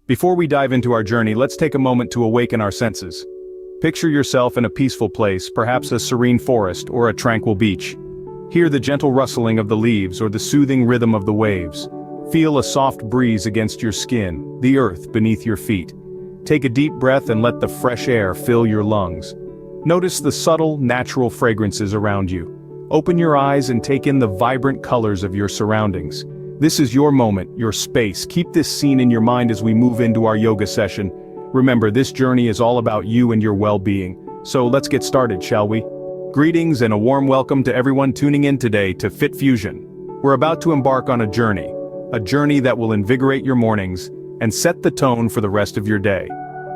Before we dive into our journey, let's take a moment to awaken our senses. Picture yourself in a peaceful place, perhaps a serene forest or a tranquil beach. Hear the gentle rustling of the leaves or the soothing rhythm of the waves. Feel a soft breeze against your skin, the earth beneath your feet. Take a deep breath and let the fresh air fill your lungs. Notice the subtle, natural fragrances around you. Open your eyes and take in the vibrant colors of your surroundings. This is your moment, your space. Keep this scene in your mind as we move into our yoga session. Remember, this journey is all about you and your well-being. So let's get started, shall we? Greetings and a warm welcome to everyone tuning in today to Fit Fusion. We're about to embark on a journey that will invigorate your mornings and set the tone for the rest of your day.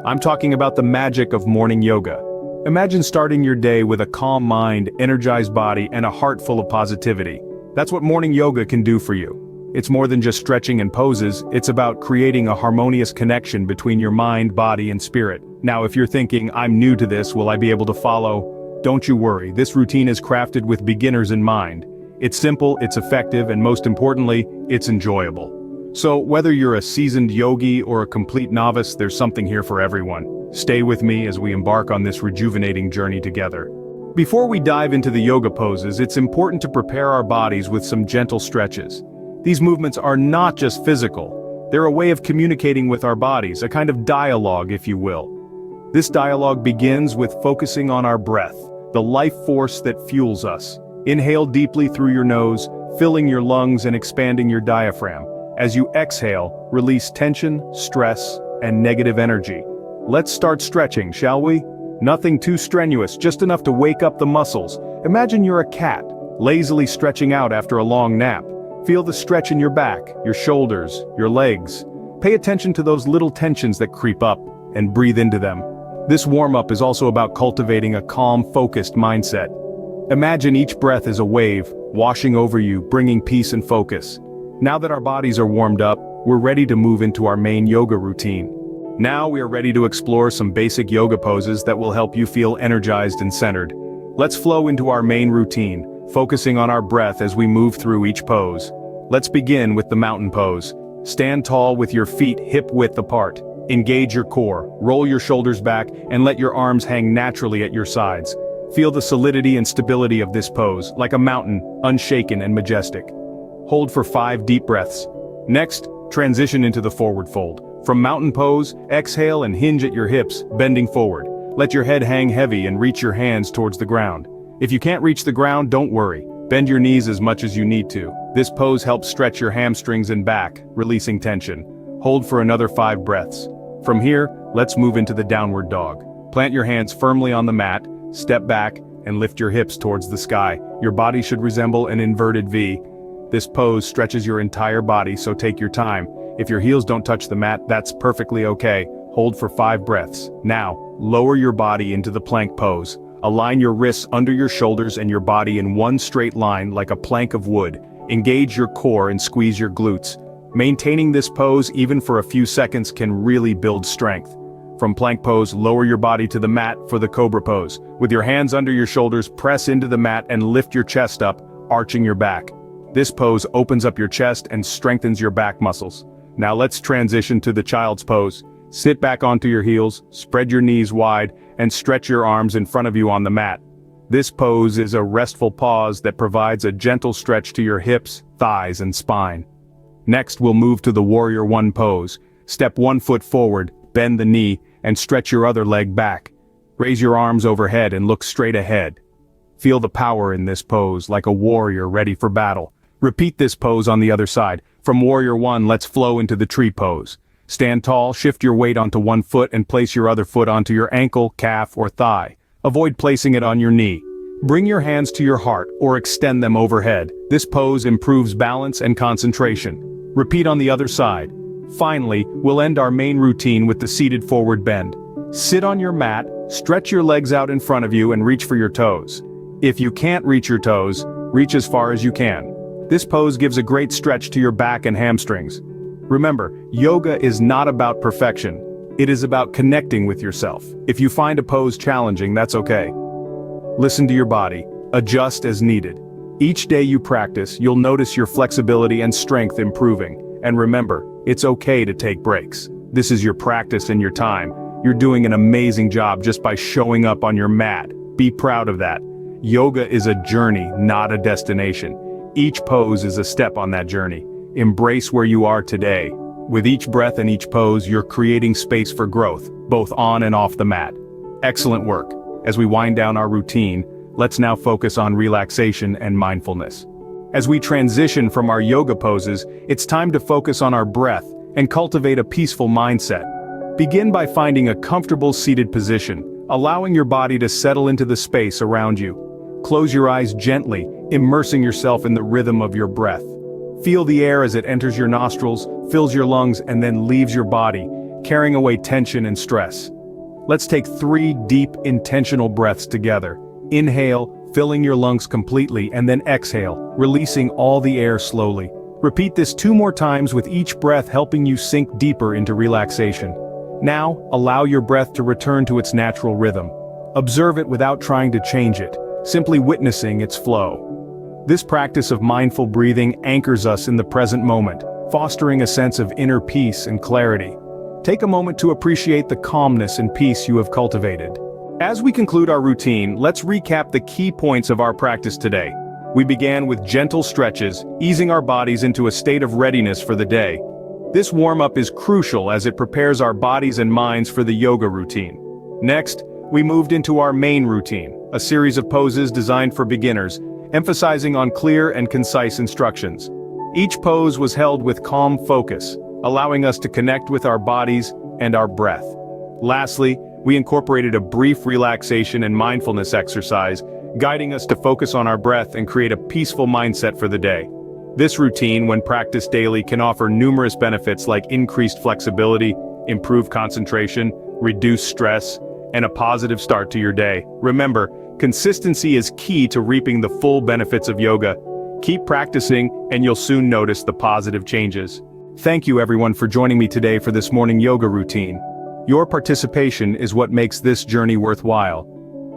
I'm talking about the magic of morning yoga. Imagine starting your day with a calm mind, energized body, and a heart full of positivity. That's what morning yoga can do for you. It's more than just stretching and poses, it's about creating a harmonious connection between your mind, body, and spirit. Now, if you're thinking, I'm new to this, will I be able to follow? Don't you worry, this routine is crafted with beginners in mind. It's simple, it's effective, and most importantly, it's enjoyable. So, whether you're a seasoned yogi or a complete novice, there's something here for everyone. Stay with me as we embark on this rejuvenating journey together. Before we dive into the yoga poses, it's important to prepare our bodies with some gentle stretches. These movements are not just physical, they're a way of communicating with our bodies, a kind of dialogue, if you will. This dialogue begins with focusing on our breath, the life force that fuels us. Inhale deeply through your nose, filling your lungs and expanding your diaphragm. As you exhale, release tension, stress, and negative energy. Let's start stretching, shall we? Nothing too strenuous, just enough to wake up the muscles. Imagine you're a cat, lazily stretching out after a long nap. Feel the stretch in your back, your shoulders, your legs. Pay attention to those little tensions that creep up, and breathe into them. This warm-up is also about cultivating a calm, focused mindset. Imagine each breath is a wave, washing over you, bringing peace and focus. Now that our bodies are warmed up, we're ready to move into our main yoga routine. Now we are ready to explore some basic yoga poses that will help you feel energized and centered. Let's flow into our main routine, focusing on our breath as we move through each pose. Let's begin with the mountain pose. Stand tall with your feet hip-width apart. Engage your core, roll your shoulders back, and let your arms hang naturally at your sides. Feel the solidity and stability of this pose, like a mountain, unshaken and majestic. Hold for 5 deep breaths. Next, transition into the forward fold. From mountain pose, exhale and hinge at your hips, bending forward. Let your head hang heavy and reach your hands towards the ground. If you can't reach the ground, don't worry. Bend your knees as much as you need to. This pose helps stretch your hamstrings and back, releasing tension. Hold for another 5 breaths. From here, let's move into the downward dog. Plant your hands firmly on the mat, step back, and lift your hips towards the sky. Your body should resemble an inverted V. This pose stretches your entire body, so take your time. If your heels don't touch the mat, that's perfectly okay. Hold for 5 breaths. Now, lower your body into the plank pose. Align your wrists under your shoulders and your body in one straight line like a plank of wood. Engage your core and squeeze your glutes. Maintaining this pose even for a few seconds can really build strength. From plank pose, lower your body to the mat for the cobra pose. With your hands under your shoulders, press into the mat and lift your chest up, arching your back. This pose opens up your chest and strengthens your back muscles. Now let's transition to the child's pose. Sit back onto your heels, spread your knees wide, and stretch your arms in front of you on the mat. This pose is a restful pause that provides a gentle stretch to your hips, thighs, and spine. Next, we'll move to the Warrior One pose. Step 1 foot forward, bend the knee, and stretch your other leg back. Raise your arms overhead and look straight ahead. Feel the power in this pose, like a warrior ready for battle. Repeat this pose on the other side. From Warrior One, let's flow into the tree pose. Stand tall, shift your weight onto one foot and place your other foot onto your ankle, calf, or thigh. Avoid placing it on your knee. Bring your hands to your heart or extend them overhead. This pose improves balance and concentration. Repeat on the other side. Finally, we'll end our main routine with the seated forward bend. Sit on your mat, stretch your legs out in front of you and reach for your toes. If you can't reach your toes, reach as far as you can. This pose gives a great stretch to your back and hamstrings. Remember, yoga is not about perfection. It is about connecting with yourself. If you find a pose challenging, that's okay. Listen to your body. Adjust as needed. Each day you practice, you'll notice your flexibility and strength improving. And remember, it's okay to take breaks. This is your practice and your time. You're doing an amazing job just by showing up on your mat. Be proud of that. Yoga is a journey, not a destination. Each pose is a step on that journey. Embrace where you are today. With each breath and each pose, you're creating space for growth, both on and off the mat. Excellent work. As we wind down our routine, let's now focus on relaxation and mindfulness. As we transition from our yoga poses, it's time to focus on our breath and cultivate a peaceful mindset. Begin by finding a comfortable seated position, allowing your body to settle into the space around you. Close your eyes gently, immersing yourself in the rhythm of your breath. Feel the air as it enters your nostrils, fills your lungs, and then leaves your body, carrying away tension and stress. Let's take 3 deep, intentional breaths together. Inhale, filling your lungs completely, and then exhale, releasing all the air slowly. Repeat this 2 more times, with each breath helping you sink deeper into relaxation. Now, allow your breath to return to its natural rhythm. Observe it without trying to change it, simply witnessing its flow. This practice of mindful breathing anchors us in the present moment, fostering a sense of inner peace and clarity. Take a moment to appreciate the calmness and peace you have cultivated. As we conclude our routine, let's recap the key points of our practice today. We began with gentle stretches, easing our bodies into a state of readiness for the day. This warm-up is crucial as it prepares our bodies and minds for the yoga routine. Next, we moved into our main routine, a series of poses designed for beginners, emphasizing on clear and concise instructions. Each pose was held with calm focus, allowing us to connect with our bodies and our breath. Lastly, we incorporated a brief relaxation and mindfulness exercise, guiding us to focus on our breath and create a peaceful mindset for the day. This routine, when practiced daily, can offer numerous benefits like increased flexibility, improved concentration, reduced stress, and a positive start to your day. Remember, consistency is key to reaping the full benefits of yoga. Keep practicing, and you'll soon notice the positive changes. Thank you everyone for joining me today for this morning yoga routine. Your participation is what makes this journey worthwhile.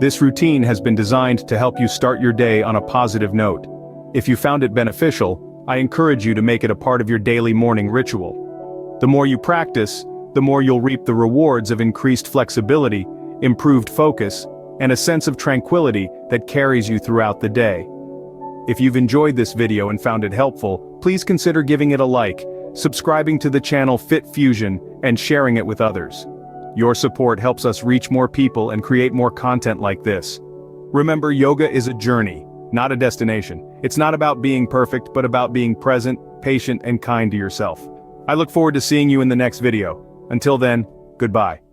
This routine has been designed to help you start your day on a positive note. If you found it beneficial, I encourage you to make it a part of your daily morning ritual. The more you practice, the more you'll reap the rewards of increased flexibility, improved focus, and a sense of tranquility that carries you throughout the day. If you've enjoyed this video and found it helpful, please consider giving it a like, subscribing to the channel Fit Fusion, and sharing it with others. Your support helps us reach more people and create more content like this. Remember, yoga is a journey, not a destination. It's not about being perfect, but about being present, patient, and kind to yourself. I look forward to seeing you in the next video. Until then, goodbye.